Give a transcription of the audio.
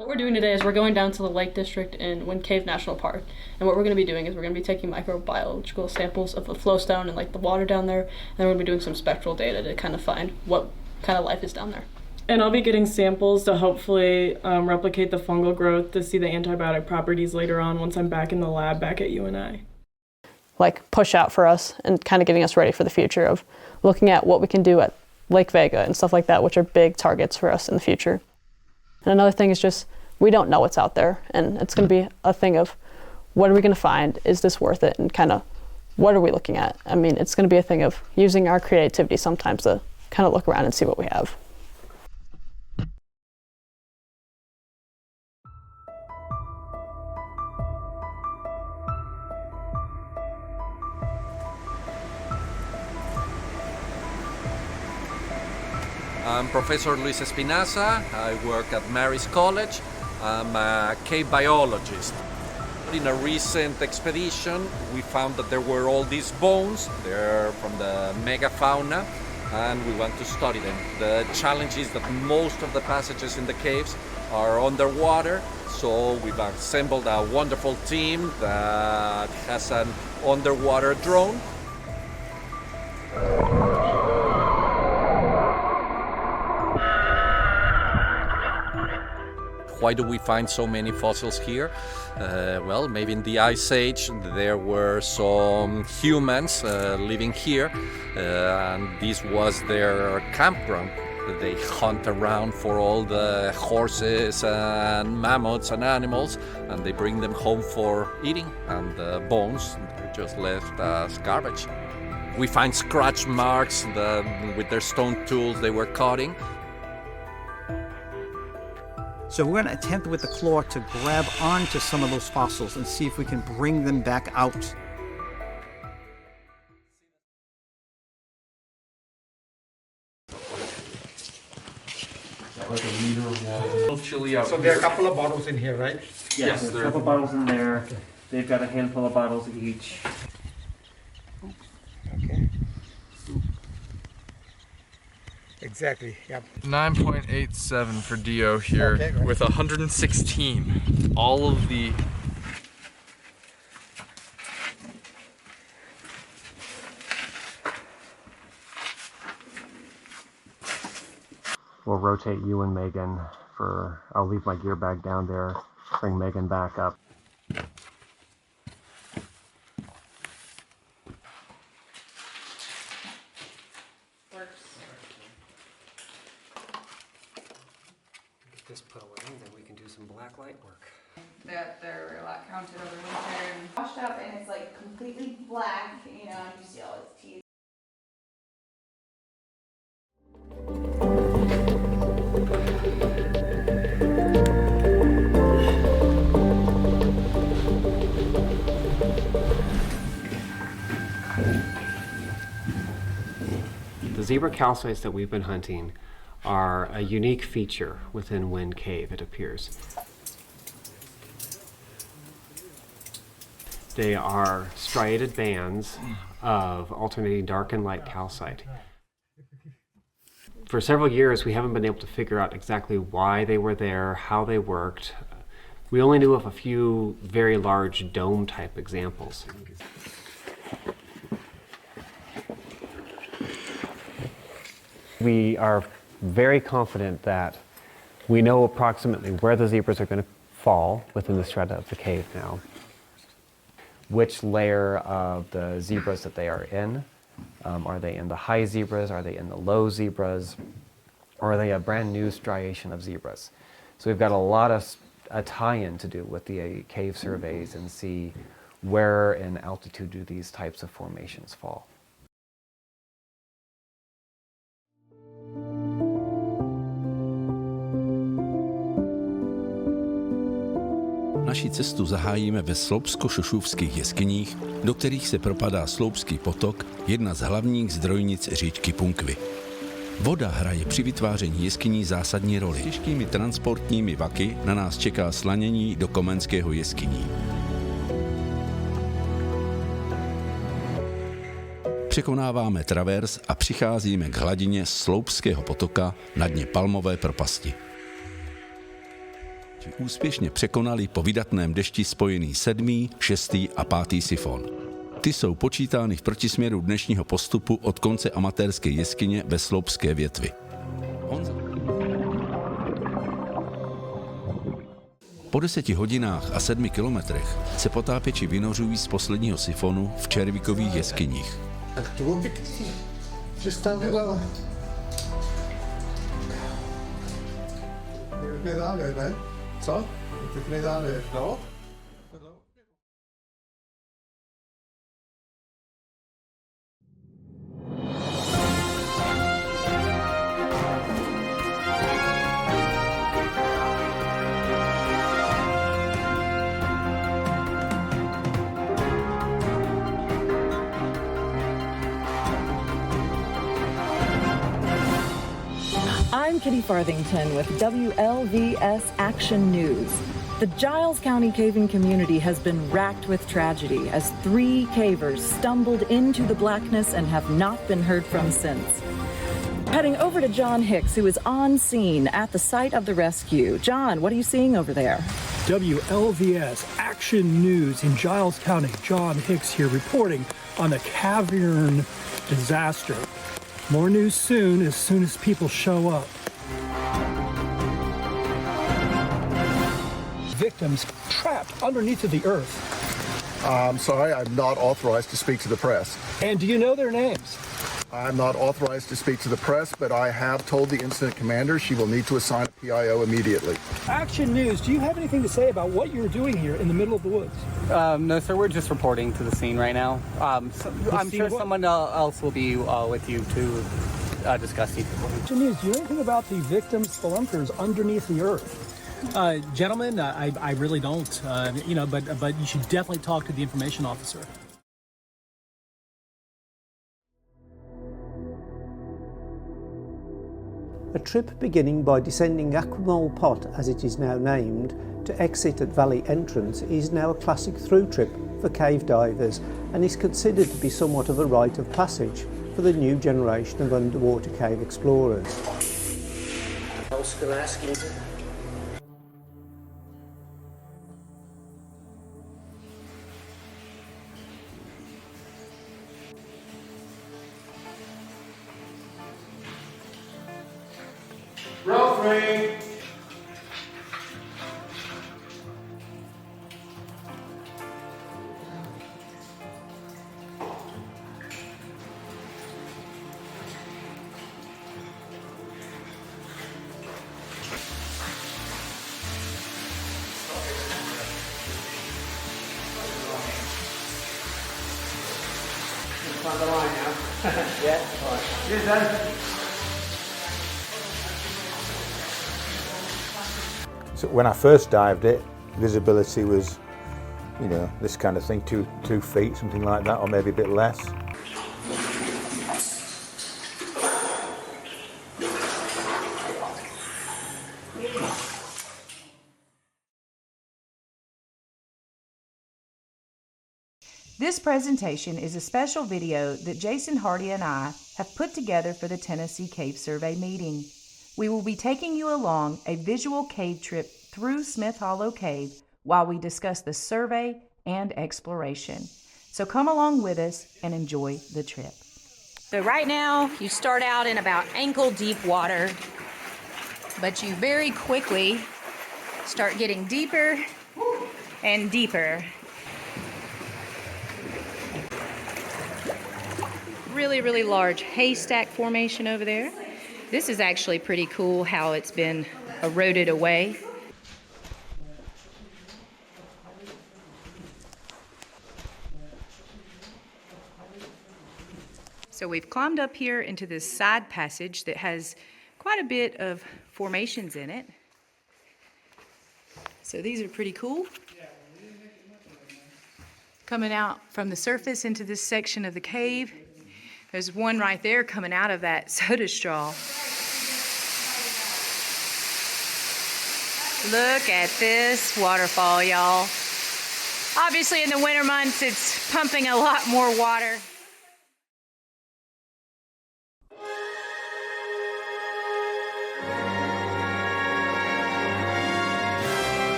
What we're doing today is we're going down to the Lake District in Wind Cave National Park. And what we're going to be doing is we're going to be taking microbiological samples of the flowstone and like the water down there. And then we're going to be doing some spectral data to kind of find what kind of life is down there. And I'll be getting samples to hopefully replicate the fungal growth to see the antibiotic properties later on once I'm back in the lab back at UNI. Like push out for us and kind of getting us ready for the future of looking at what we can do at Lake Vega and stuff like that, which are big targets for us in the future. And another thing is just, we don't know what's out there, and it's going to be a thing of, what are we going to find? Is this worth it? And kind of, what are we looking at? I mean, it's going to be a thing of using our creativity sometimes to kind of look around and see what we have. I'm Professor Luis Espinaza. I work at Mary's College. I'm a cave biologist. In a recent expedition, we found that there were all these bones. They're from the megafauna, and we want to study them. The challenge is that most of the passages in the caves are underwater, so we've assembled a wonderful team that has an underwater drone. Why do we find so many fossils here? Well, maybe in the Ice Age there were some humans living here, and this was their campground. They hunt around for all the horses and mammoths and animals, and they bring them home for eating, and the bones are just left as garbage. We find scratch marks with their stone tools they were cutting. So we're going to attempt with the claw to grab onto some of those fossils and see if we can bring them back out. Like a liter of water. A little chilly out. So there are a couple of bottles in here, right? Yes, there's a couple bottles in there. They've got a handful of bottles each. Okay. Exactly, yep. 9.87 for Dio here, okay, great. with 116. All of the We'll rotate you and Megan for, I'll leave my gear bag down there, bring Megan back up. Get this put away, then we can do some black light work. That they're a lot counted over winter and washed up, and it's like completely black, you know, and you see all its teeth. The zebra calcites that we've been hunting are a unique feature within Wind Cave, it appears. They are striated bands of alternating dark and light calcite. For several years, we haven't been able to figure out exactly why they were there, how they worked. We only knew of a few very large dome-type examples. We are very confident that we know approximately where the zebras are going to fall within the strata of the cave now, which layer of the zebras that they are in. Are they in the high zebras? Are they in the low zebras? Or are they a brand new striation of zebras? So we've got a lot of a tie-in to do with the cave surveys and see where in altitude do these types of formations fall. Naši cestu zahájíme ve sloupsko-šušuvských jeskyních, do kterých se propadá Sloupský potok, jedna z hlavních zdrojnic říčky Punkvy. Voda hraje při vytváření jeskyní zásadní roli. S těžkými transportními vaky na nás čeká slanění do Komenského jeskyní. Překonáváme travers a přicházíme k hladině Sloupského potoka na dně Palmové propasti. Úspěšně překonali po vydatném dešti spojený 7., 6. a 5. sifon. Ty jsou počítány v protisměru dnešního postupu od konce amatérské jeskyně ve Sloupské větvi. Po 10 hodinách a 7 kilometrech se potápěči vynořují z posledního sifonu v Červíkových jeskyních. Tak to bylo pěkný, že jsi tam dělala. Pěkný závěr, ne? Co? Pěkný závěr, no? I'm Kitty Farthington with WLVS Action News. The Giles County caving community has been racked with tragedy as 3 cavers stumbled into the blackness and have not been heard from since. Heading over to John Hicks, who is on scene at the site of the rescue. John, what are you seeing over there? WLVS Action News in Giles County. John Hicks here reporting on the cavern disaster. More news soon as people show up. Victims trapped underneath of the earth. I'm sorry, I'm not authorized to speak to the press. And do you know their names? I'm not authorized to speak to the press, but I have told the incident commander she will need to assign a PIO immediately. Action News, do you have anything to say about what you're doing here in the middle of the woods? No, sir, we're just reporting to the scene right now. I'm sure someone else will be with you to discuss these. Action News, do you know anything about the victims, spelunkers underneath the earth? Gentlemen, I really don't, but you should definitely talk to the information officer. A trip beginning by descending Aquamole Pot, as it is now named, to exit at Valley Entrance is now a classic through trip for cave divers and is considered to be somewhat of a rite of passage for the new generation of underwater cave explorers. Row 3. On the line now. Yeah. All right. Here's that. So when I first dived it, visibility was, this kind of thing, 2 feet, something like that, or maybe a bit less. This presentation is a special video that Jason Hardy and I have put together for the Tennessee Cave Survey meeting. We will be taking you along a visual cave trip through Smith Hollow Cave while we discuss the survey and exploration. So come along with us and enjoy the trip. So right now you start out in about ankle deep water, but you very quickly start getting deeper and deeper. Really, really large haystack formation over there. This is actually pretty cool how it's been eroded away. So we've climbed up here into this side passage that has quite a bit of formations in it. So these are pretty cool. Coming out from the surface into this section of the cave. There's one right there coming out of that soda straw. Look at this waterfall, y'all. Obviously in the winter months, it's pumping a lot more water.